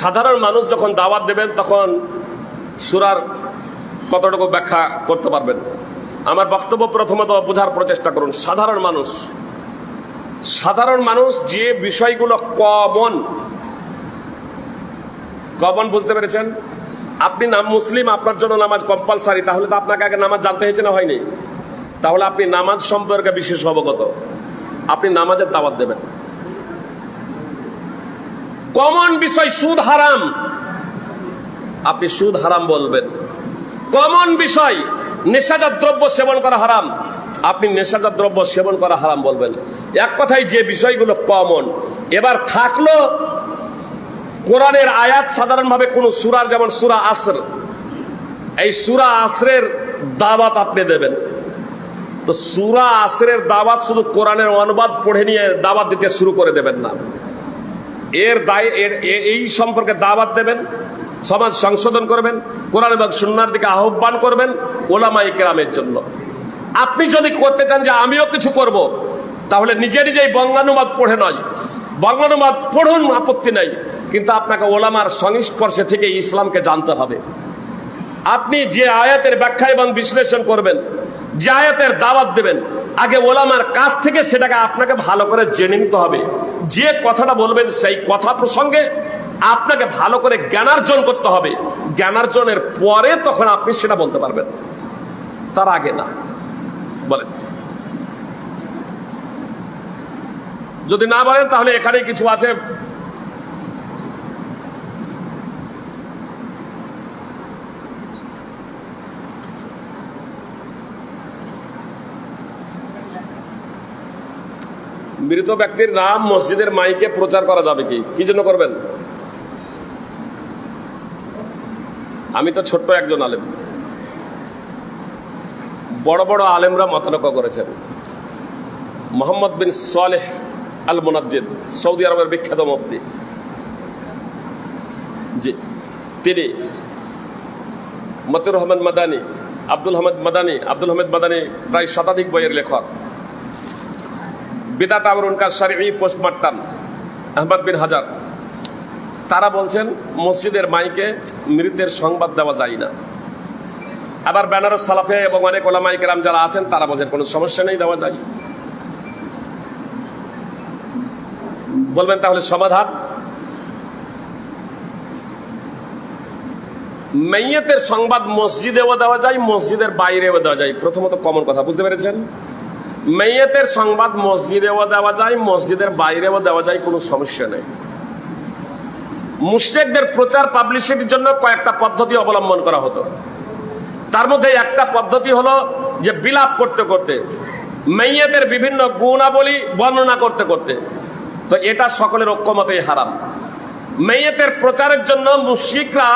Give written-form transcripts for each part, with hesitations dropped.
সাধারণ মানুষ যখন দাওয়াত দেবেন তখন সূরার কতটুকু ব্যাখ্যা করতে পারবেন? আমার বক্তব্য প্রথমত বোঝার প্রচেষ্টা করুন। সাধারণ মানুষ যে বিষয়গুলো কমন বুঝতে পেরেছেন? আপনি মুসলিম, আপনার জন্য নামাজ কম্পালসারি, তাহলে তো আপনাকে আগে নামাজ জানতে হয়েছে না, হয়নি? তাহলে আপনি নামাজ সম্পর্কে বিশেষ অবগত, আপনি নামাজের দাওয়াত দেবেন। কমন বিষয় সুদ হারাম, আপনি সুদ হারাম বলবেন। কমন বিষয় নেশাজাত দ্রব্য সেবন করা হারাম, আপনি নেশাজাত দ্রব্য সেবন করা হারাম বলবেন। এক কথায় যে বিষয়গুলো কমন। এবার থাকলো কোরআনের আয়াত, সাধারণভাবে কোন সূরার, যেমন সূরা আসর, এই সূরা আসরের দাওয়াত আপনি দেবেন। তো সূরা আসরের দাওয়াত শুধু কোরআনের অনুবাদ পড়ে নিয়ে দাওয়াত দিতে শুরু করে দেবেন না। এই সম্পর্কে দাওয়াত দেবেন, সমাজ সংশোধন করবেন, কোরআন এবং সুন্নাহর দিকে আহ্বান করবেন উলামায়ে কেরামের জন্য। আপনি যদি করতে চান যে আমিও কিছু করব, তাহলে নিজেই বঙ্গানুবাদ পড়ে নয়, বঙ্গানুবাদ পড়ুন, আপত্তি নাই, কিন্তু আপনাকে ওলামার সংস্পর্শে থেকে ইসলামকে জানতে হবে। আপনি যে আয়াতের ব্যাখ্যা এবং বিশ্লেষণ করবেন, যে আয়াতের দাওয়াত দেবেন, আগে ওলামার কাছ থেকে সেটাকে আপনাকে ভালো করে জেনে নিতে হবে। যে কথাটা বলবেন সেই কথা প্রসঙ্গে আপনাকে ভালো করে জ্ঞানার্জন করতে হবে। জ্ঞানার্জনের পরে তখন আপনি সেটা বলতে পারবেন, তার আগে না। বলেন, যদি না বলেন তাহলে এখানে কিছু আছে। মৃত ব্যক্তির নাম মসজিদের মাইকে প্রচার করা যাবে কি জন্য করবেন? আমি তো ছোট্ট একজন আলেম, বড় বড় আলেমরা মতানক্য করেছেন। মোহাম্মদ বিন সালেহ আল মুনাজ্জিদ, সৌদি আরবের বিখ্যাত মুফতি, তিনি মতিউর রহমান মাদানী, আব্দুল হামিদ মাদানী প্রায় শতাধিক বইয়ের লেখক। বিদাত আমর উনকা শরঈ পোস্টমার্টম আহমদ বিন হাজার, তারা বলছেন মসজিদের মাইকে মৃতের সংবাদ দেওয়া যায় না। আবার বেনারস সালাফে এবং অনেক ওলামায়ে কেরাম যারা আছেন তারা বলছেন কোনো সমস্যা নেই, দেওয়া যায়। বলবেন তাহলে সমাধান? মাইয়াতের সংবাদ মসজিদেও দেওয়া যায়, মসজিদের বাইরেও দেওয়া যায়। প্রথমত কমন কথা বুঝতে পেরেছেন? মাইয়াতের সংবাদ মসজিদেও দেওয়া যায়, মসজিদের বাইরেও দেওয়া যায়, কোনো সমস্যা নেই। মুশরিকদের প্রচার পাবলিসিটির জন্য কয়েকটা পদ্ধতি অবলম্বন করা হতো। তার মধ্যে একটা পদ্ধতি হলো যে বিলাপ করতে করতে, মাইয়াতের বিভিন্ন গুণাবলী বর্ণনা করতে করতে, তো এটা সকলের ঐক্যমতেই হারাম। মাইয়াতের প্রচারের জন্য মুশরিকরা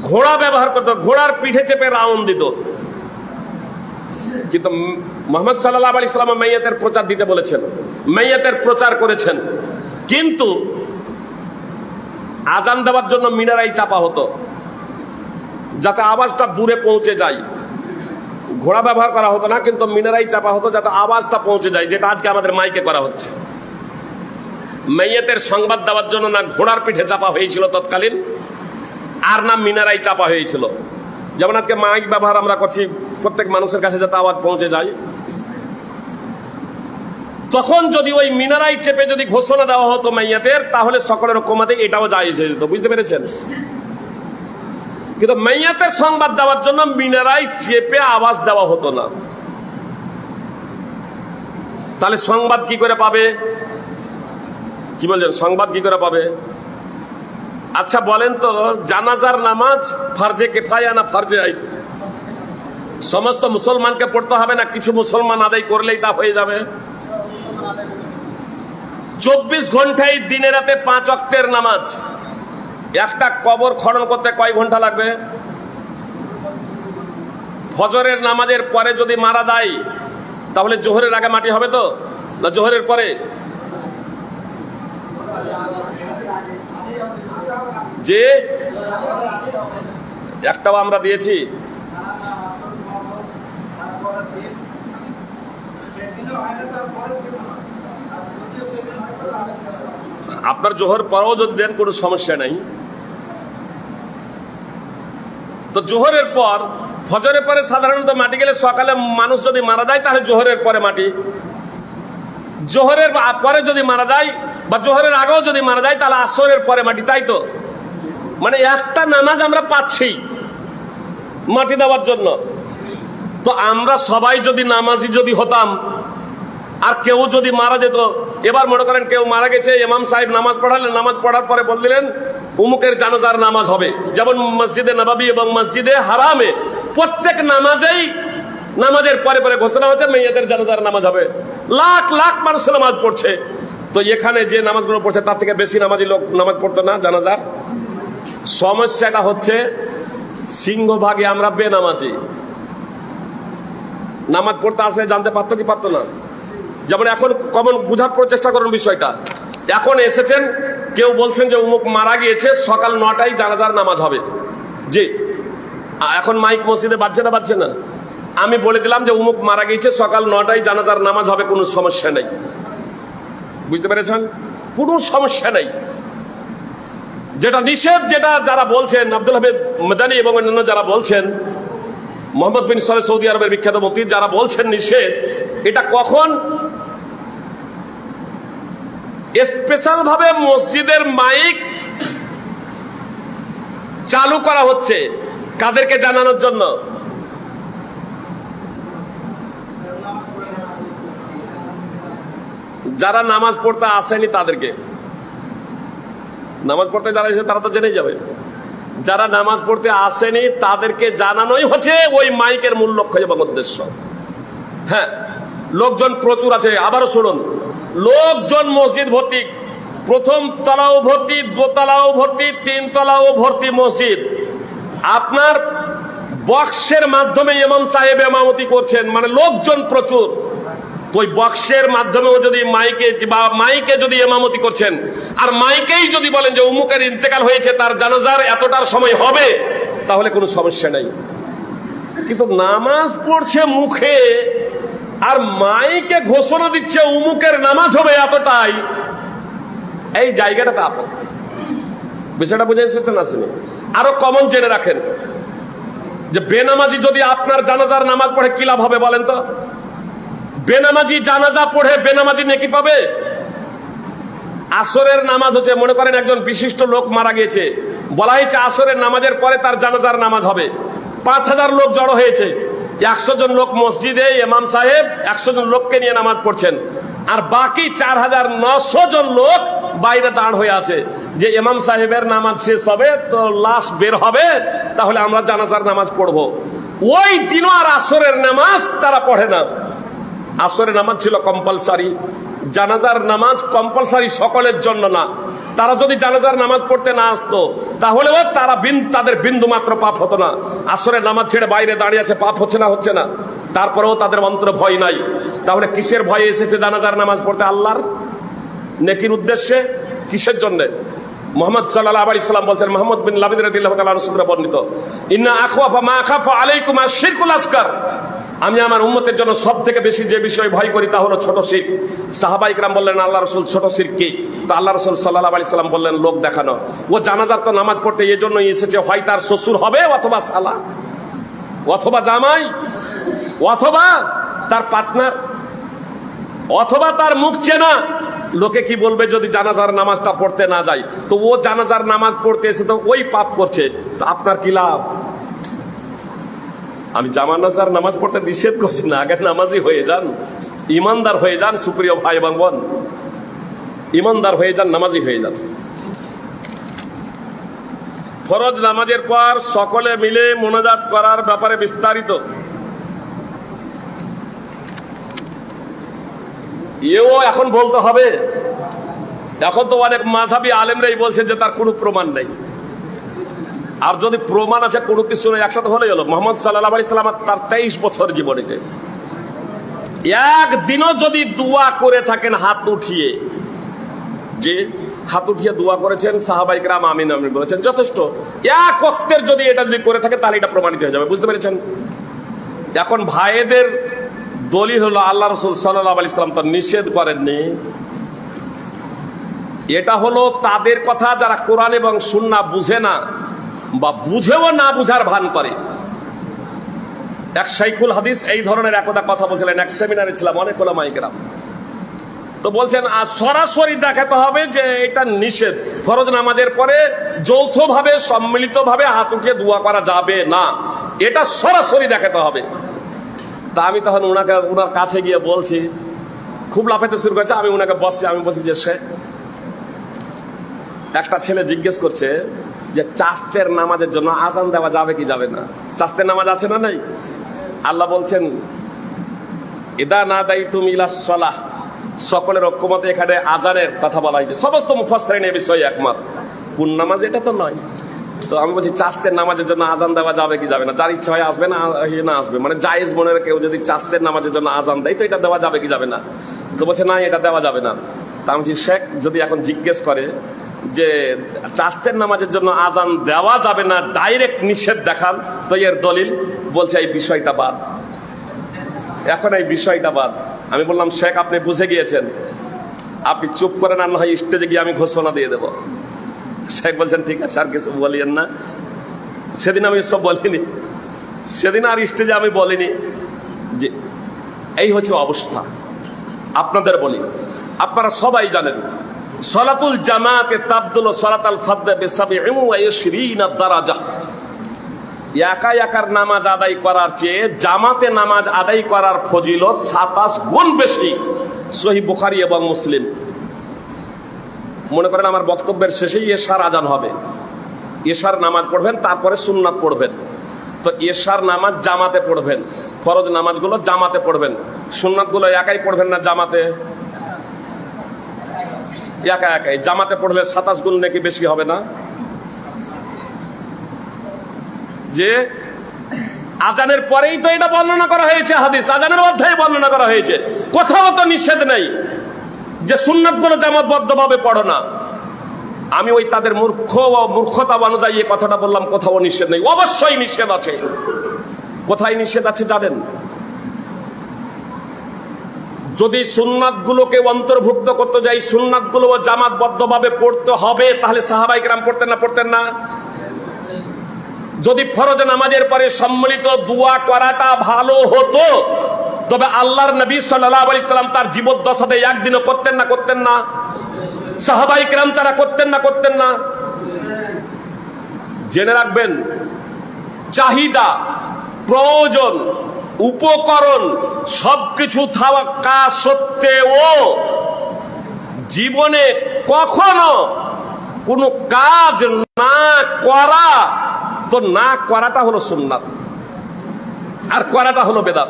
ঘোড়া ব্যবহার করত, ঘোড়ার পিঠে চেপে রাউন্ড দিত। কিন্তু মুহাম্মদ সাল্লাল্লাহু আলাইহি ওয়াসাল্লাম মাইয়াতের প্রচার দিতে বলেছেন, মাইয়াতের প্রচার করেছেন। কিন্তু আজান দেওয়ার জন্য মিনারাই চাপা হতো যাতে আওয়াজটা দূরে পৌঁছে যায়। ঘোড়া ব্যবহার করা হতো না, কিন্তু মিনারাই চাপা হতো যাতে আওয়াজটা পৌঁছে যায়, যেটা আজকে আমাদের মাইকে করা হচ্ছে। মাইয়াতের সংবাদ দেওয়ার জন্য না ঘোড়ার পিঠে চাপা হয়েছিল তৎকালীন, আর না মিনারাই চাপা হয়েছিল। যেমন আজকে মাইক ব্যবহার আমরা করছি প্রত্যেক মানুষের কাছে যাতে আওয়াজ পৌঁছে যায়। তখন যদি ওই মিনারাই চেপে যদি ঘোষণা দেওয়া হতো মাইয়াতের, তাহলে সকলের ঐক্যমতে এটাও জায়েজ হয়ে যেত। বুঝতে পেরেছেন? কিন্তু মাইয়াতের সংবাদ দেওয়ার জন্য মিনারাই চেপে আওয়াজ দেওয়া হতো না। তাহলে সংবাদ কি করে পাবে? কি বলছেন, সংবাদ কি করে পাবে? আচ্ছা বলেন তো, জানাজার নামাজ ফারজে কিফায়া না ফারজে আইন? সমস্ত মুসলমানকে পড়তে হবে না, কিছু মুসলমান আদায় করলেই তা হয়ে যাবে? 24 ঘন্টায় দিনে রাতে 5 ওয়াক্তের নামাজ, একটা কবর খনন করতে কয় ঘন্টা লাগবে? ফজরের নামাজের পরে যদি মারা যায় তাহলে জোহরের আগে মাটি হবে তো, না জোহরের পরে? যে একটাও আমরা দিয়েছি? আপনার জোহর পরেও যদি দেন কোনো সমস্যা নাই। তো জোহরের পর ফজরের পরে সাধারণত মাটি গেলে সকালে মানুষ যদি মারা যায় তাহলে জোহরের পরে মাটি, জোহরের পরে যদি মারা যায় বা জোহরের আগেও যদি মারা যায় তাহলে আসরের পরে মাটি, তাই তো? মানে একটা নামাজ আমরা পাচ্ছি মাটি দেওয়ার জন্য। তো আমরা সবাই যদি নামাজি যদি হতাম আর কেউ যদি মারা যেত, এবার মনে করেন কেউ মারা গেছে, ইমাম সাহেব নামাজ পড়ালেন, নামাজ পড়ার পরে বললেন উমুকের জানাজার নামাজ হবে, যেমন মসজিদে নববী এবং মসজিদে হারামে প্রত্যেক নামাজেই নামাজের পরে পরে ঘোষণা হচ্ছে মেয়েদের জানাজার নামাজ হবে, লাখ লাখ মানুষ নামাজ পড়ছে। তো এখানে যে নামাজগুলো পড়ছে তার থেকে বেশি নামাজি লোক নামাজ পড়তো না জানাজার। সমস্যাটা হচ্ছে সিংহভাগে আমরা বেনামাজি। নামাজ পড়তে আসলে জানতে পারতো কি পারতো না? যেমন এখন কমন বুঝার চেষ্টা করুন বিষয়টা। এখন এসেছেন, কেউ বলছেন যে উমুক মারা গিয়েছে, সকাল 9টায় জানাজার নামাজ হবে। জি, এখন মাইক মসজিদে বাজছে না বাজছে না? আমি বলে দিলাম যে উমুক মারা গিয়েছে, সকাল 9টায় জানাজার নামাজ হবে, কোনো সমস্যা নেই। বুঝতে পেরেছেন? কোনো সমস্যা নেই। যেটা নিষেধ, যেটা যারা বলছেন আব্দুল হামিদ মাদানী এবং অন্যান্য যারা বলছেন, মোহাম্মদ বিন সালেহ সৌদি আরবের বিখ্যাত মুফতি যারা বলছেন নিষেধ, এটা কখন স্পেশাল ভাবে মসজিদের মাইক চালু করা হচ্ছে কাদেরকে জানানোর জন্য? যারা নামাজ পড়তে আসেনি তাদেরকে। নামাজ পড়তে যারা এসে তারা তো জেনে যাবে। যারা নামাজ পড়তে আসেনি তাদেরকে জানানোই হচ্ছে ওই মাইকের মূল লক্ষ্য এবং উদ্দেশ্য। হ্যাঁ, লোকজন প্রচুর আছে। আবারও শুনুন, লোকজন মসজিদ ভর্তি, প্রথম তলাও ভর্তি, দোতলাও ভর্তি, 3 তলাও ভর্তি মসজিদ। আপনার বক্সের মাধ্যমে ইমাম সাহেব ইমামতি করছেন, মানে লোকজন প্রচুর। তো ওই বক্সের মাধ্যমেও যদি মাইকে যদি ইমামতি করছেন, আর মাইকেই যদি বলেন যে উমুকের ইন্তেকাল হয়েছে, তার জানাজার এতটার সময় হবে, তাহলে কোনো সমস্যা নাই। কিন্তু নামাজ পড়ছে মুখে আর মাইকে ঘোষণা দিচ্ছে উমুকের নামাজ হবে এতটাই, এই জায়গাটাতে আপত্তি। বিষয়টা বুঝে এসেছেন আসেনি? আরো কমন জেনে রাখেন যে বেনামাজি যদি আপনার জানাজার নামাজ পড়ে কি লাভ হবে বলেন তো? বেনামাজি জানাজা পড়ে বেনামাজি নেকি পাবে? আসরের নামাজ হচ্ছে, মনে করেন একজন বিশিষ্ট লোক মারা গিয়েছে, বলা হয়েছে আসরের নামাজের পরে তার জানাজার নামাজ হবে। 5000 লোক জড়ো হয়েছে, 100 জন লোক মসজিদে, ইমাম সাহেব 100 জন লোককে নিয়ে নামাজ পড়ছেন, আর বাকি 4900 জন লোক বাইরে দাঁড় হয়ে আছে যে ইমাম সাহেবের নামাজ শেষ হবে তো লাশ বের হবে, তাহলে আমরা জানাজার নামাজ পড়বো। ওই দিনও আর আসরের নামাজ তারা পড়ে না। আসরের নামাজ ছিল কম্পালসারি, জানাজার নামাজ কম্পালসারি সকলের জন্য না। তারা যদি জানাজার নামাজ পড়তে না আসতো তাহলেও তাদের বিন্দু মাত্র পাপ হতো না। আসরের নামাজ ছেড়ে বাইরে দাঁড়িয়ে আছে, পাপ হচ্ছে না? হচ্ছে না। তারপরেও তাদের অন্তরে ভয় নাই। তাহলে কিসের ভয় এসেছে জানাজার নামাজ পড়তে? আল্লাহর নেকির উদ্দেশ্যে। কিসের জন্য? মুহাম্মদ সাল্লাল্লাহু আলাইহি সাল্লাম বলছেন, মুহাম্মদ বিন লাবিদ রাদিয়াল্লাহু তাআলা আনহু সূত্রে বর্ণিত, ইন্না আখওয়াফা মা আখাফু আলাইকুম আশ-শিরকুল আসগার, আমি আমার উম্মতের জন্য সব থেকে বেশি যে বিষয় ভয় করি তা হলো ছোট শিরক। সাহাবা ইকরাম বললেন, আল্লাহ রাসূল ছোট শিরক কি? তো আল্লাহ রাসূল সাল্লাল্লাহু আলাইহি সাল্লাম বললেন, লোক দেখানো। ও জানাজার তো নামাজ পড়তে এই জন্যই এসেছে, হয় তার শ্বশুর হবে, অথবা শালা, অথবা জামাই, অথবা তার পার্টনার, অথবা তার মুখ চেনা। লোকে কি বলবে যদি জানাজার নামাজটা পড়তে না যায়? তো ও জানাজার নামাজ পড়তে এসে তো ওই পাপ করছে, তো আপনার কি লাভ? আমি জানাজার নামাজ পড়তে নিষেধ করছি না, আগে নামাজি হয়ে যান, ইমানদার হয়ে যান। সুপ্রিয় ভাই এবং বোন, ইমানদার হয়ে যান, নামাজি হয়ে যান। ফরজ নামাজের পর সকলে মিলে মোনাজাত করার ব্যাপারে বিস্তারিত এও এখন বলতে হবে। এখন তো অনেক মাযহাবী আলেমরাই বলছে যে তার কোনো প্রমাণ নেই, আর যদি প্রমাণ আছে কোনো কিছু নেই, একসাথে হলে হলো। মুহাম্মদ সাল্লাল্লাহু আলাইহি সাল্লাম তার 23 বছর জীবনীতে একদিনও যদি দোয়া করে থাকেন হাত উঠিয়ে, যে হাত উঠিয়ে দোয়া করেছেন, সাহাবায়ে কেরাম আমিন আমিন বলেছেন, যথেষ্ট। এক ওয়াক্তের যদি এটা যদি করে থাকে তাহলে এটা প্রমাণিত হয়ে যাবে। বুঝতে পেরেছেন? এখন ভাইদের দলিল হলো আল্লাহ রাসূল সাল্লাল্লাহু আলাইহি সাল্লাম তো নিষেধ করেননি। এটা হলো তাদের কথা যারা কোরআন এবং সুন্নাহ বুঝে না বা বুঝেও না বুঝার ভান করে। এক শাইখুল হাদিস এই ধরনের একদা কথা বলছিলেন, এক সেমিনারে ছিলাম, অনেক ওলামায়ে কেরাম। তো বলছেন সরাসরি দেখাতে হবে যে এটা নিষেধ, ফরজ নামাজের পরে যৌথভাবে সম্মিলিতভাবে হাত উঠিয়ে দোয়া করা যাবে না, এটা সরাসরি দেখাতে হবে। তা আমি তখন ওনার কাছে গিয়ে বলছি, খুব লাফাইতে শুরু করেছে। আমি ওনাকে বসছি, আমি বলছি যে সে একটা ছেলে জিজ্ঞেস করছে যে চাস্তের নামাজের জন্য আজান দেওয়া যাবে কি যাবে না। চাস্তের নামাজ আছে না নাই? আল্লাহ বলছেন ইদা নাদাইতুম ইলাস সালাহ, সকলের ঐক্যমতে এখানে আজানের কথা বলা হয়েছে। সমস্ত মুফাসসিরিন এই বিষয়ে একমত। কোন নামাজ এটা তো নয়। তো আমি বলছি চাস্তের নামাজের জন্য আজান দেওয়া যাবে কি যাবে না, যার ইচ্ছা হয় আসবে, না আসবে, মানে জায়েজ মনে কেউ যদি চাস্তের নামাজের জন্য আজান দেয় তো এটা দেওয়া যাবে কি যাবে না। তো বলছে না, এটা দেওয়া যাবে না। তা আমি বলছি শেখ যদি এখন জিজ্ঞেস করে যে চাস্তের নামাজের জন্য আজান দেওয়া যাবে না, ডাইরেক্ট নিষেধ দেখান, তো এর দলিল বলছে এই বিষয়টা বাদ, এখন এই বিষয়টা বাদ। আমি বললাম শেখ আপনি বুঝে গিয়েছেন, আপনি চুপ করেন, আর না হয় স্টেজে গিয়ে আমি ঘোষণা দিয়ে দেবো। শেখ বলছেন ঠিক আছে, আর কিছু বলিয়েন না। সেদিন আমি সব বলিনি, সেদিন আর স্টেজে আমি বলিনি যে এই হচ্ছে অবস্থা। আপনাদের বলি, আপনারা সবাই জানেন সলাতুল জামাতে তাবদুল সলাতাল ফাদদা বি-৭২ দারাজা। একা একার নামাজ আদায় করার চেয়ে জামাতে নামাজ আদায় করার ফজিলত ২৭ গুণ বেশি। সহিহ বুখারী এবং মুসলিম। মনে করেন আমার বক্তব্যের শেষেই এশার আজান হবে, এশার নামাজ পড়বেন, তারপরে সুন্নাত পড়বেন। তো এশার নামাজ জামাতে পড়বেন, ফরজ নামাজগুলো জামাতে পড়বেন, সুন্নাতগুলো একাই পড়বেন না জামাতে? একা একাই। জামাতে পড়লে ২৭ গুণ নাকি বেশি হবে না? যে আজানের পরেই তো এটা বর্ণনা করা হয়েছে, হাদিস আজানের অধ্যায়ে বর্ণনা করা হয়েছে। কোথাও তো নিষেধ নেই যে সুন্নাতগুলো জামাতবদ্ধভাবে পড়ো না। আমি ওই তাদের মূর্খতা অনুযায়ী এই কথাটা বললাম, কোথাও নিষেধ নেই। অবশ্যই নিষেধ আছে। কোথায় নিষেধ আছে জানেন? যদি সুন্নাতগুলোকে অন্তর্ভুক্ত করতে যাই, সুন্নাতগুলো জামাতবদ্ধভাবে পড়তে হবে, তাহলে সাহাবায়ে কেরাম পড়তেন না? পড়তেন না? যদি ফরজ নামাজের পরে সম্মিলিত দোয়া করাটা ভালো হতো, তবে আল্লাহর নবী সাল্লাল্লাহু আলাইহি সাল্লাম তার জীবদ্দশাতে একদিনও করতেন না? করতেন না? সাহাবায়ে কেরাম তারা করতেন না? করতেন না? জেনে রাখবেন, চাহিদা, প্রয়োজন, উপকরণ সবকিছু থাকা সত্ত্বেও জীবনে কখনো কোনো কাজ না করা, তো না করাটা হলো সুন্নাত, আর করাটা হলো বেদাত।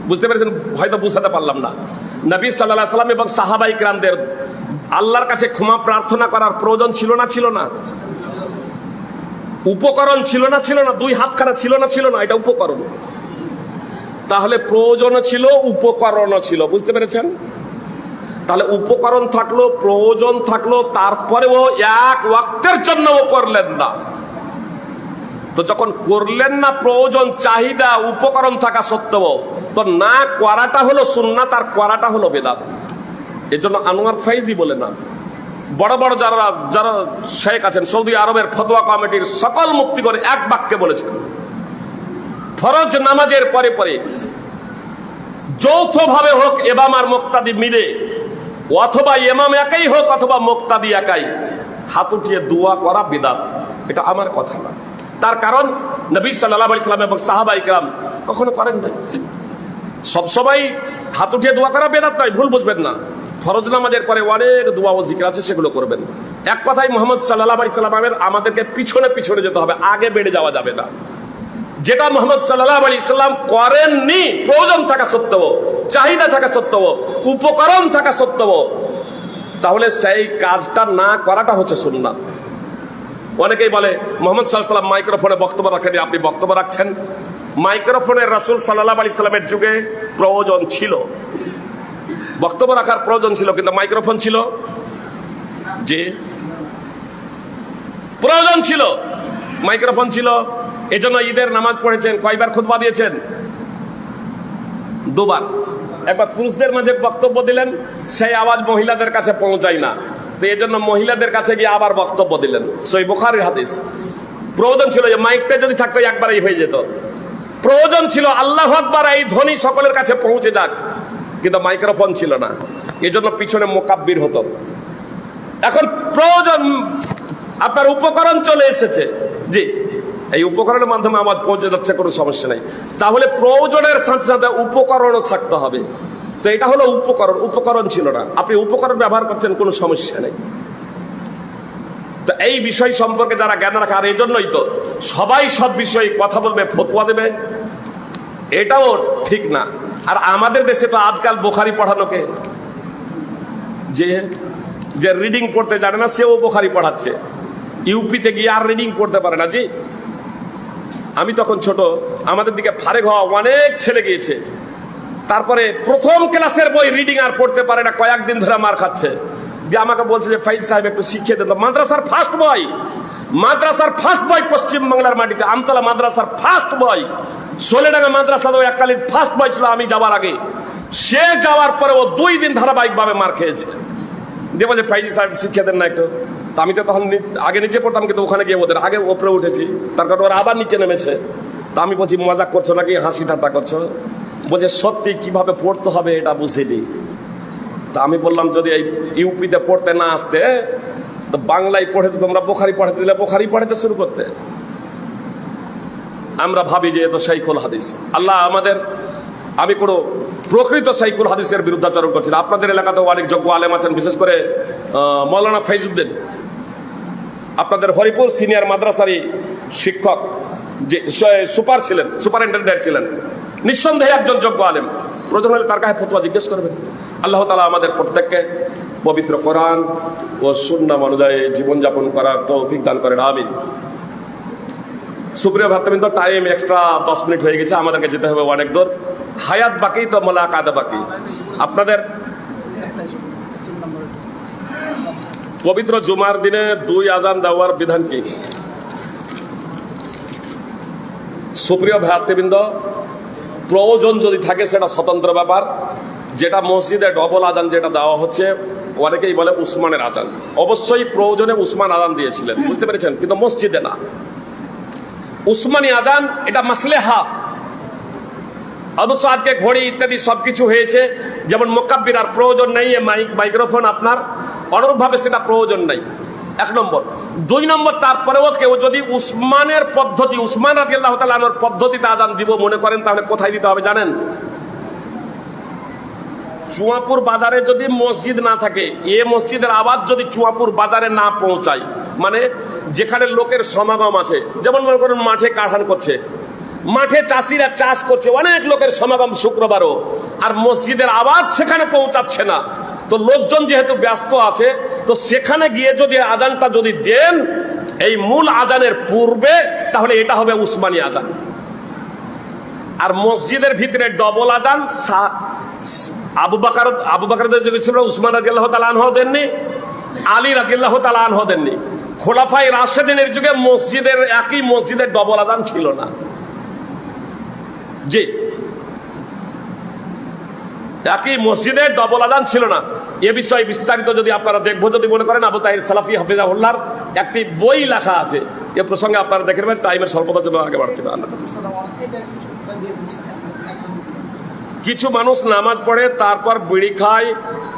বুঝতে পেরেছেন? হয়তো বুঝাতে পারলাম না। নবী সাল্লাল্লাহু আলাইহি সাল্লাম এবং সাহাবায়ে কেরামদের আল্লাহর কাছে ক্ষমা প্রার্থনা করার প্রয়োজন ছিল না? ছিল না? উপকরণ ছিল না? ছিল না? দুই হাতখানা ছিল না? ছিল না? এটা উপকরণ। তাহলে প্রয়োজনও ছিল, উপকরণও ছিল। বুঝতে পেরেছেন? তাহলে উপকরণ থাকলো, প্রয়োজন থাকলো, তারপরেও এক ওয়াক্তের জন্যও করলেন না। তো যখন করলেন না, প্রয়োজন, চাহিদা, উপকরণ থাকা সত্ত্বেও, তো না করাটা হলো সুন্নাত, আর করাটা হলো বেদাত। এর জন্য আনোয়ার ফাইজি বলে না, বড় বড় যারা শেখ আছেন, সৌদি আরবের ফতোয়া কমিটির সকল মুফতিগণ এক বাক্যে বলেছেন, ফরজ নামাজের পরে পরে যৌথভাবে হোক ইমাম আর মুক্তাদি মিলে, অথবা ইমাম একাই হোক অথবা মুক্তাদি একাই, হাত উঠিয়ে দোয়া করা বিদআত। এটা আমার কথা না। তার কারণ নবী সাল্লাল্লাহু আলাইহি সাল্লাম এবং সাহাবায়ে কেরাম কখনো করেন নাই। সবসময় হাত উঠিয়ে দোয়া করা বিদআত নয়, ভুল বুঝবেন না। ফরজ নামাজের পরে অনেক দোয়া ও জিকির আছে, সেগুলো করবেন। এক কথাই মুহাম্মদ সাল্লাল্লাহু আলাইহি সাল্লামের আমাদেরকে পিছনে পিছনে যেতে হবে, আগে বেড়ে যাওয়া যাবে না। যেটা মুহাম্মদ সাল্লাল্লাহু আলাইহি সাল্লাম করেননি, প্রয়োজন থাকা সত্ত্বেও, চাহিদা থাকা সত্ত্বেও, উপকরণ থাকা সত্ত্বেও, তাহলে সেই কাজটা না করাটা হচ্ছে সুন্নাত। অনেকেই বলে মুহাম্মদ সাল্লাল্লাহু আলাইহি সাল্লাম মাইক্রোফোনে বক্তব্য রাখেন, আপনি বক্তব্য রাখছেন। মাইক্রোফোনের রাসূল সাল্লাল্লাহু আলাইহি সাল্লামের যুগে প্রয়োজন ছিল, বক্তব্য রাখার প্রয়োজন ছিল, কিন্তু মাইক্রোফোন ছিল, যে প্রয়োজন ছিল, মাইক্রোফোন ছিল। এজন্য ঈদের নামাজ পড়েছেন, কয়বার খুতবা দিয়েছেন? দুবার। একবার পুরুষদের মাঝে বক্তব্য দিলেন, সেই আওয়াজ মহিলাদের কাছে পৌঁছায় না, তো এই জন্য মহিলাদের কাছে গিয়ে আবার বক্তব্য দিলেন, সহিহ বুখারীর হাদিস। প্রয়োজন ছিল যে মাইকটা যদি থাকতো একবারই হয়ে যেত, প্রয়োজন ছিল আল্লাহু আকবার এই ধ্বনি সকলের কাছে পৌঁছে যাক, কিন্তু মাইক্রোফোন ছিল না, এজন্য পিছনে মুকাব্বির হতো। এখন প্রয়োজন, আপনার উপকরণ চলে এসেছে, জি এই উপকরণের মাধ্যমে আওয়াজ পৌঁছে যাচ্ছে, কোনো সমস্যা নাই। তাহলে প্রয়োজনের সাথে সাথে উপকরণও থাকতে হবে। তো এটা হলো উপকরণ, উপকরণ ছিল না, আপনি উপকরণ ব্যবহার করছেন, কোনো সমস্যা নেই। তো এই বিষয় সম্পর্কে যারা জ্ঞান রাখে, আর এই জন্যই তো সবাই সব বিষয়ে কথা বলবে, ফতোয়া দেবে, এটাও ঠিক না। আর আমাদের দেশে তো আজকাল বুখারী পড়ানোকে, যে যে রিডিং পড়তে জানে না সেও বুখারী পড়াচ্ছে, ইউপিতে গিয়ে আর রিডিং পড়তে পারে না। জি আমি তখন ছোট, আমাদের দিকে ফারেক হওয়া অনেক ছেলে গিয়েছে, তারপরে প্রথম ক্লাসের বই রিডিং আর পড়তে পারে না, কয়েকদিন ধরে মার খাচ্ছে। দিয়ে আমাকে বলছে যে ফাইজ সাহেব একটু শিখিয়ে দেন। মাদ্রাসার ফার্স্ট বই, মাদ্রাসার ফার্স্ট বই পশ্চিম বাংলার মাটিতে, আমতলা মাদ্রাসার ফার্স্ট বই, সোলেডাঙ্গা মাদ্রাসার এককালীন ফার্স্ট বই ছিল আমি যাওয়ার আগে। সে যাওয়ার পরে ও 2 দিন ধারাবাহিক ভাবে মার খেয়েছে। দিয়ে বলছে ফাইজ সাহেব শিখিয়ে দেন না একটু। আমি তো তখন আগে নিচে পড়তাম, কিন্তু ওখানে গিয়ে ওদের আগে ওপরে উঠেছি, তার কারণ ওরা আবার নিচে নেমেছে। তা আমি বলছি মজা করছো নাকি, হাসি ঠাট্টা করছো? বলছে সত্যি কিভাবে পড়তে হবে এটা বুঝিনি। তা আমি বললাম যদি এই ইউপিতে পড়তে না আসতে তো বাংলায় পড়ে তোমরা বুখারী পড়াতে দিলে বুখারী পড়াতে শুরু করতে। আমরা ভাবি যে এ তো শাইখুল হাদিস। আল্লাহ আমাদের, আমি কোনো প্রকৃত শাইখুল হাদিসের বিরুদ্ধাচরণ করছি না। আপনাদের এলাকাতেও অনেক যোগ্য আলেম আছেন, বিশেষ করে মৌলানা ফৈজউদ্দিন, আপনাদের হরিপুর সিনিয়র মাদ্রাসারই শিক্ষক, যে সুপার ছিলেন, সুপারিনটেন্ডেন্ট ছিলেন, নিঃসন্দেহে একজন যোগ্য আলেম। প্রয়োজন হলে তার কাছে ফতোয়া জিজ্ঞেস করবেন। আল্লাহ তাআলা আমাদের প্রত্যেককে পবিত্র কোরআন ও সুন্নাহ অনুযায়ী জীবনযাপন করার তৌফিক দান করেন, আমিন। সুপ্রিয় ভাতৃবৃন্দ, টাইম এক্সট্রা 10 মিনিট হয়ে গেছে, আমাদেরকে যেতে হবে অনেক দূর। হায়াত বাকি তো মোলাকাত বাকি। আপনাদের পবিত্র জুমার দিনে 2 আজান দেওয়ার বিধান কি? সুপ্রিয় ভাতৃবৃন্দ, প্রয়োজন যদি থাকে সেটা স্বতন্ত্র ব্যাপার। যেটা মসজিদে ডবল আজান যেটা দেওয়া হচ্ছে, অনেকেই বলে উসমানের আজান, অবশ্যই প্রয়োজনে উসমান আজান দিয়েছিলেন, বুঝতে পেরেছেন, কিন্তু মসজিদে না। উসমানী আজান এটা মাসলেহা। অবশ্য আজকে ঘড়ি ইত্যাদি সবকিছু হয়েছে, যেমন মুকাব্বির আর প্রয়োজন নেই, মাইক্রোফোন আপনার অনুরূপভাবে সেটা প্রয়োজন নাই, 1 নম্বর। 2 নম্বর, তারপরেও কেউ যদি উসমানের পদ্ধতি, উসমান রাদিয়াল্লাহু তাআলা আনহুর পদ্ধতিতে আজান দিব মনে করেন, তাহলে কোথায় দিতে হবে জানেন? চুয়াপুর বাজারে যদি মসজিদ না থাকে, এ মসজিদের আওয়াজ যদি চুয়াপুর বাজারে না পৌঁছায়, মানে যেখানে লোকের সমাগম আছে, যেমন মনে করেন মাঠে কাঠান করছে, মাঠে চাষিরা চাষ করছে, অনেক লোকের সমাগম শুক্রবারও, আর মসজিদের আওয়াজ সেখানে পৌঁছাচ্ছে না, তো লোকজন যেহেতু ব্যস্ত আছে, তো সেখানে গিয়ে যদি আজানটা যদি দেন এই মূল আজানের পূর্বে, তাহলে এটা হবে উসমানী আজান। আর মসজিদের ভিতরে ডবল আজান আবু বকরের যুগে ছিল, উসমান রাদিয়াল্লাহু তাআলা আনহু দেননি, আলী রাদিয়াল্লাহু তাআলা আনহু দেননি। খোলাফায়ে রাশেদিনের যুগে মসজিদের, একই মসজিদের ডবল আজান ছিল না। জি, একই মসজিদে ডবল আজান ছিল না। এ বিষয়ে বিস্তারিত যদি আপনারা দেখবো, যদি মনে করেন, আবু তাহির সালাফি হাফিজাহুল্লাহর একটি বই লেখা আছে এ প্রসঙ্গে, আপনারা দেখে নেবেন। টাইমের স্বল্পতার জন্য আগে বাড়ছে না। কিছু মানুষ নামাজ পড়ে তারপর বিড়ি খায়,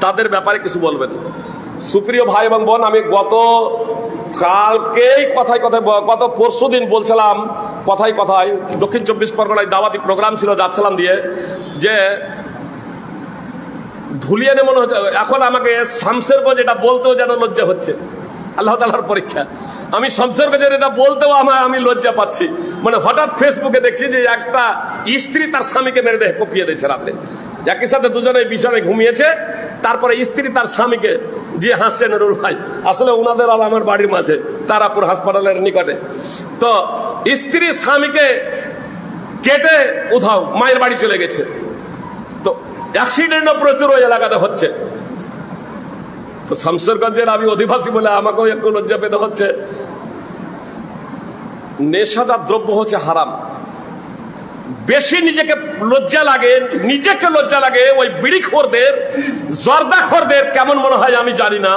তাদের ব্যাপারে কিছু বলবেন? সুপ্রিয় ভাই এবং বোন, আমি গত কালকেই কথায় কথায়, গত পরশু দিন বলছিলাম কথায় কথায়, দক্ষিণ 24 পরগনায় দাওয়াতি প্রোগ্রাম ছিল, যাচ্ছিলাম দিয়ে, যে ধুলিয়ানে মনে হচ্ছে এখন আমাকে শামসেরগঞ্জ এটা বলতেও যেন লজ্জা হচ্ছে। আল্লাহ তাআলার পরীক্ষা। আমি শামসেরগঞ্জের এটা বলতেও আমি লজ্জা পাচ্ছি। মানে হঠাৎ ফেসবুকে দেখছি যে একটা স্ত্রী তার স্বামীকে মেরে দেয়, কপিয়ে দিয়েছে রাতে, একই সাথে দুজনে বিছানায় ঘুমিয়েছে, তারপরে স্ত্রী তার স্বামীকে, যে হাসছে নুরুল ভাই, আসলে ওনাদের আর আমার বাড়ির মাঝে, তারাপুর হাসপাতালের নিকটে, তো স্ত্রী স্বামীকে কেটে উধাও মায়ের বাড়ি চলে গেছে। তো অ্যাক্সিডেন্টও প্রচুর ওই এলাকাতে হচ্ছে। তো শামসেরগঞ্জের আমি অধিবাসী বলে আমাকেও একটু লজ্জা পেতে হচ্ছে। নেশাজাত দ্রব্য হচ্ছে হারাম। বেশি নিজেকে লজ্জা লাগে ওই বিড়িখোরদের, জর্দাখোরদের। কেমন মনে হয় আমি জানি না,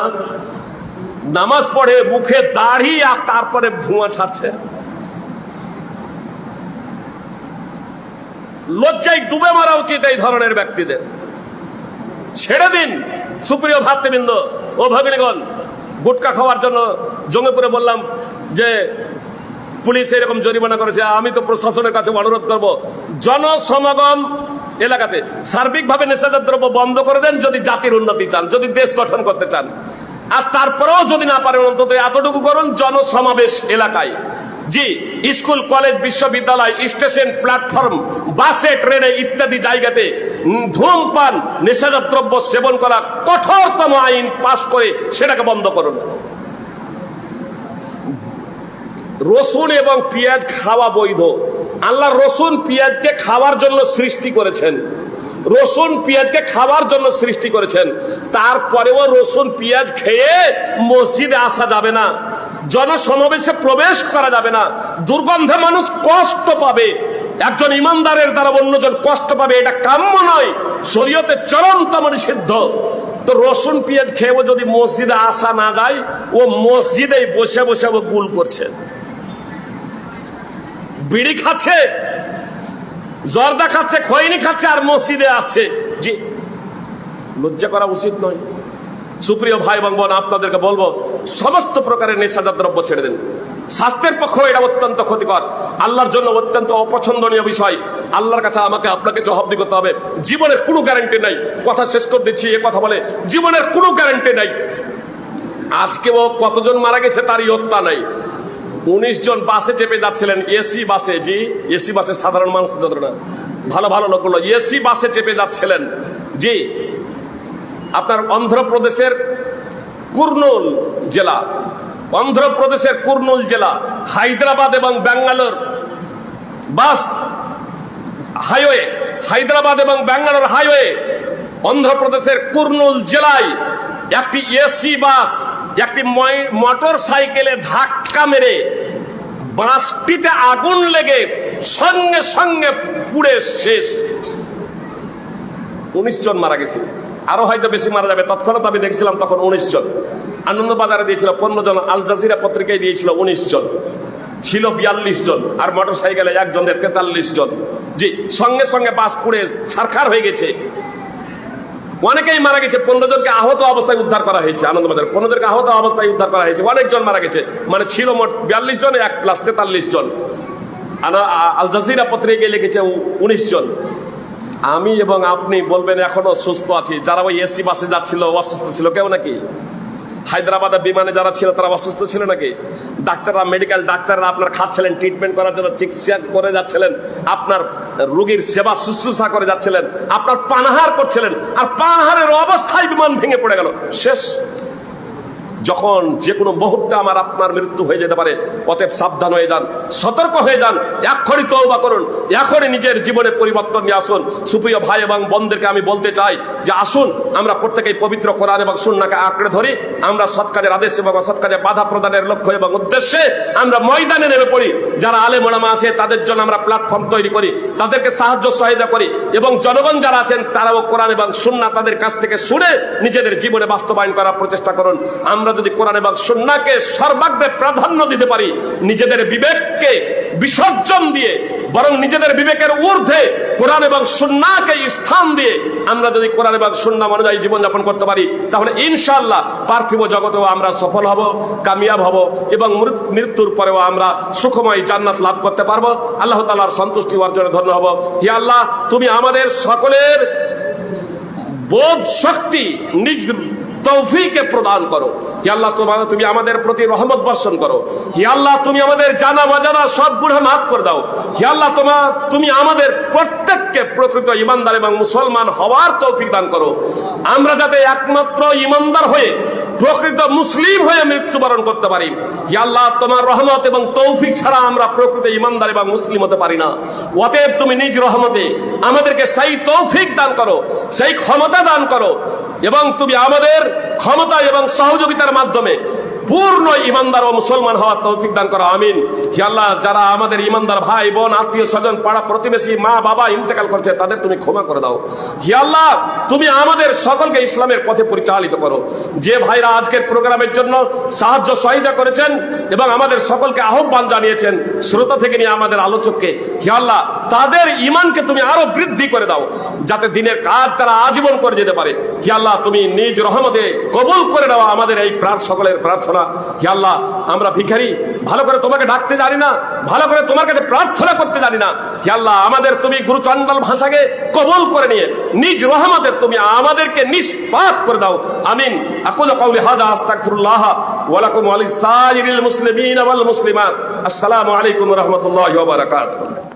নামাজ পড়ে মুখে দাড়ি আর তারপরে ধোঁয়া ছাড়ছে। লজ্জায় ডুবে মারা উচিত এই ধরনের ব্যক্তিদের। ছেড়ে দিন সুপ্রিয় ভাতৃবৃন্দ ও ভগিনীগণ। গুটকা খাওয়ার জন্য জঙ্গিপুরে বললাম যে পুলিশ এরকম জরিমানা করেছে, আমি তো প্রশাসনের কাছে অনুরোধ করব জনসমাগম এলাকাতে সার্বিকভাবে নেশাজাত দ্রব্য বন্ধ করে দেন যদি জাতির উন্নতি চান, যদি দেশ গঠন করতে চান। আর তারপরেও যদি না পারেন অন্তত এতটুকু করুন, জনসমাবেশ এলাকায়, জি স্কুল কলেজ বিশ্ববিদ্যালয় স্টেশন প্ল্যাটফর্ম বাসে ট্রেনে ইত্যাদি জায়গাতে ধূমপান নেশাজাত দ্রব্য সেবন করা কঠোরতম আইন পাশ করে সেটাকে বন্ধ করুন। রসুন এবং পেঁয়াজ খাওয়া বৈধ। আল্লাহ রসুন পেঁয়াজকে খাওয়ার জন্য সৃষ্টি করেছেন, রসুন পেঁয়াজকে খাওয়ার জন্য সৃষ্টি করেছেন। তারপরেও রসুন পেঁয়াজ খেয়ে মসজিদে আসা যাবে না, জনসমাবেশে প্রবেশ করা যাবে না, দুর্গন্ধে মানুষ কষ্ট পাবে, একজন ইমানদারের দ্বারা অন্যজন কষ্ট পাবে, এটা কাম্য নয়, শরীয়তে চরমতম নিষিদ্ধ। তো রসুন পেঁয়াজ খেয়েও যদি মসজিদে আসা না যায়, ও মসজিদেই বসে বসে ও গুল করছে, বিড়ি খাচ্ছে, জর্দা খাচ্ছে, খৈনি খাচ্ছে, আর মসজিদে আসছে। জি লজ্জা করা উচিত নয়। সুপ্রিয় ভাই এবং বোন, আপনাদেরকে বলবো সমস্ত প্রকারের নেশাজাত দ্রব্য ছেড়ে দিন। স্বাস্থ্যের পক্ষে এটা অত্যন্ত ক্ষতিকর, আল্লাহর জন্য অত্যন্ত অপছন্দনীয় বিষয়। আল্লাহর কাছে আমাকে আপনাকে জবাবদিহি করতে হবে। জীবনের কোনো গ্যারান্টি নাই, কথা শেষ করে দিচ্ছি এ কথা বলে, জীবনের কোনো গ্যারান্টি নাই। আজকেও কতজন মারা গেছে তার ইয়ত্তা নাই। 19 জন বাসে চেপে যাচ্ছিলেন, এসি বাসে, জি এসি বাসে, সাধারণ মানুষ না, ভালো ভালো লোকগুলো এসি বাসে চেপে যাচ্ছিলেন। জি আপনার অন্ধ্রপ্রদেশের কুর্নুল জেলা, অন্ধ্রপ্রদেশের কুর্নুল জেলা, হায়দ্রাবাদ এবং ব্যাঙ্গালোর বাস হাইওয়ে, হায়দ্রাবাদ এবং ব্যাঙ্গালোর হাইওয়ে, অন্ধ্রপ্রদেশের কুর্নুল জেলায় একটি এসি বাস একটি মোটর সাইকেলে ধাক্কা মেরে বাসটিতে আগুন লেগে সঙ্গে সঙ্গে পুড়ে শেষ। 19 জন মারা গেছে, আরো হয়তো বেশি মারা যাবে। তৎক্ষণাৎ আমি দেখছিলাম তখন 19 জন, আনন্দবাজারে দিয়েছিল 15 জন, আল জাজিরা পত্রিকায় দিয়েছিল 19 জন, ছিল 42 জন, আর মোটর সাইকেলে একজনের 43 জন। জি সঙ্গে সঙ্গে বাস পুড়ে ছারখার হয়ে গেছে, অনেকেই মারা গেছে। 15 জনকে আহত অবস্থায় উদ্ধার করা হয়েছে, আনন্দবাজার 15 জনকে আহত অবস্থায় উদ্ধার করা হয়েছে, অনেকজন মারা গেছে, মানে ছিল মোট 42 জন, 1 প্লাস 43 জন। আল জাজিরা পত্রিকায় লিখেছে 19 জন। আমি এবং আপনি বলবেন এখনো সুস্থ আছি, যারা ওই এসি বাসে যাচ্ছিল অসুস্থ ছিল কেউ নাকি? হায়দ্রাবাদের বিমানে যারা ছিল তারা অসুস্থ ছিল নাকি? ডাক্তাররা, মেডিকেল ডাক্তাররা আপনার খাচ্ছিলেন, ট্রিটমেন্ট করার জন্য চিকিৎসা করে যাচ্ছিলেন, আপনার রোগীর সেবা শুশ্রূষা করে যাচ্ছিলেন, আপনার পানাহার করছিলেন, আর পানাহারের অবস্থায় বিমান ভেঙে পড়ে গেল, শেষ। যখন যে কোনো মুহূর্তে আমার আপনার মৃত্যু হয়ে যেতে পারে, অতএব সাবধান হয়ে যান, সতর্ক হয়ে যান, এখনই তওবা করুন, এখনই নিজের জীবনে পরিবর্তন নিয়ে আসুন। সুপ্রিয় ভাই এবং বোনদেরকে আমি বলতে চাই যে আসুন আমরা প্রত্যেকেই পবিত্র কোরআন এবং সুন্নাহকে আঁকড়ে ধরি। আমরা সৎ কাজের আদেশ এবং অসৎ কাজে বাধা প্রদানের লক্ষ্য এবং উদ্দেশ্যে আমরা ময়দানে নেমে পড়ি। যারা আলেম ওলামা আছে তাদের জন্য আমরা প্ল্যাটফর্ম তৈরি করি, তাদেরকে সাহায্য সহায়তা করি, এবং জনগণ যারা আছেন তারাও কোরআন এবং সুন্নাহ তাদের কাছ থেকে শুনে নিজেদের জীবনে বাস্তবায়ন করার প্রচেষ্টা করুন। আমরা যদি কোরআন এবং সুন্নাহকে সর্বাগ্রে প্রাধান্য দিতে পারি, নিজেদের বিবেককে বিসর্জন দিয়ে বরং নিজেদের বিবেকের ঊর্ধ্বে কোরআন এবং সুন্নাহকে স্থান দিয়ে আমরা যদি কোরআন এবং সুন্নাহ অনুযায়ী জীবনযাপন করতে পারি, তাহলে ইনশাআল্লাহ পার্থিব জগতেও আমরা সফল হব, কামিয়াব হব, এবং মৃত্যুর পরেও আমরা সুখময় জান্নাত লাভ করতে পারবো, আল্লাহ তাআলার সন্তুষ্টি অর্জনে ধন্য হব। হে আল্লাহ, তুমি আমাদের সকলের বোধ শক্তি নিজ তৌফিকে প্রদান করো। হে আল্লাহ, তুমি আমাদের প্রতি রহমত বর্ষণ করো। হে আল্লাহ, তুমি আমাদের জানা অজানা সব গুনাহ মাফ করে দাও। হে আল্লাহ, তুমি আমাদের প্রত্যেককে প্রকৃত ইমানদার এবং মুসলমান হওয়ার তৌফিক দান করো। আমরা যাতে একমাত্র ইমানদার হয়ে প্রকৃত মুসলিম হয়ে মৃত্যুবরণ করতে পারি। হে আল্লাহ, তোমার রহমত এবং তৌফিক ছাড়া আমরা প্রকৃত ইমানদার এবং মুসলিম হতে পারি না। অতএব তুমি নিজ রহমতে আমাদেরকে সেই তৌফিক দান করো, সেই ক্ষমতা দান করো, এবং তুমি আমাদের ক্ষমতা এবং সহযোগিতার মাধ্যমে পূর্ণ ইমানদার ও মুসলমান হওয়ার তৌফিক দান করো, আমিন। হে আল্লাহ, যারা আমাদের ইমানদার ভাই বোন আত্মীয় স্বজন পাড়া প্রতিবেশী মা বাবা ইন্তেকাল করছে, তাদের তুমি ক্ষমা করে দাও। হে আল্লাহ, তুমি আমাদের সকলকে ইসলামের পথে পরিচালিত করো। যে ভাইরা আজকের প্রোগ্রামের জন্য সাহায্য সহায়তা করেছেন এবং আমাদের সকলকে আহ্বান জানিয়েছেন, শ্রোতা থেকে নিয়ে আমাদের আলোচককে, হে আল্লাহ, তাদের ঈমানকে তুমি আরো বৃদ্ধি করে দাও, যাতে দিনের কাজ তারা আজীবন করে যেতে পারে। হে আল্লাহ, তুমি নিজ রহমতে কবুল করে নাও আমাদের এই সকলের প্রার্থনা। হে আল্লাহ, আমরা ভিখারি, ভালো করে তোমাকে ডাকতে জানি না, ভালো করে তোমার কাছে প্রার্থনা করতে জানি না। হে আল্লাহ, আমাদের তুমি গুরুচণ্ডাল ভাষাকে কবুল করে নিয়ে নিজ রহমতে তুমি আমাদেরকে নিষ্পাপ করে দাও, আমিন। আকুলু কাউলি হাযা আস্তাগফিরুল্লাহ ওয়া লাকুম ওয়া লিসাইরিল মুসলিমিনা ওয়াল মুসলিমাত। আসসালামু আলাইকুম ওয়া রাহমাতুল্লাহি ওয়া বারাকাতুহু।